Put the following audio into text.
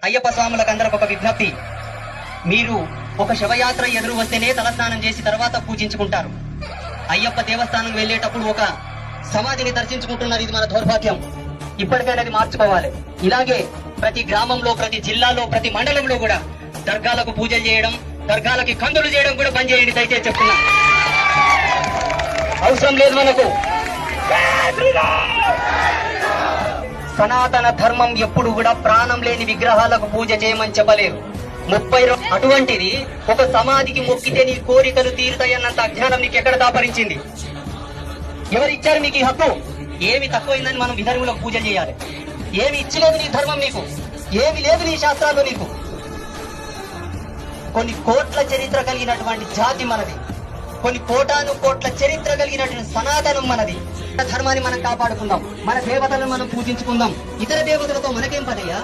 అయ్యప్ప స్వాములకు అందరికి ఒక విజ్ఞప్తి. మీరు ఒక శవయాత్ర ఎదురు వస్తేనే తలస్నానం చేసి తర్వాత పూజించుకుంటారు. అయ్యప్ప దేవస్థానం వెళ్ళేటప్పుడు ఒక సమాధిని దర్శించుకుంటున్నారు. ఇది మన దౌర్భాగ్యం. ఇప్పటికైనా అది మార్చుకోవాలి. ఇలాగే ప్రతి గ్రామంలో, ప్రతి జిల్లాలో, ప్రతి మండలంలో కూడా దర్గాలకు పూజలు చేయడం, దర్గాలకి కందులు చేయడం కూడా బంద్ చేయండి దయచేసి చెప్తున్నా. అవసరం లేదు మనకు. సనాతన ధర్మం ఎప్పుడు కూడా ప్రాణం లేని విగ్రహాలకు పూజ చేయమని చెప్పలేరు. 30 అటువంటిది ఒక సమాధికి మొక్కితే నీ కోరికలు తీరుతాయన్నంత అజ్ఞానం నీకు ఎక్కడ దాపరించింది? ఎవరిచ్చారు మీకు ఈ హక్కు? ఏమి తక్కువైందని మనం విధర్ములకు పూజలు చేయాలి? ఏమి ఇచ్చలేదు నీ ధర్మం నీకు? ఏమి లేదు నీ శాస్త్రాల్లో నీకు? కొన్ని కోట్ల చరిత్ర కలిగినటువంటి జాతి మనది. కొన్ని కోటాను కోట్ల చరిత్ర కలిగినటువంటి సనాతనం మనది. ధర్మాన్ని మనం కాపాడుకుందాం. మన దేవతలను మనం పూజించుకుందాం. ఇతర దేవతలతో మనకేం పదయ్యా?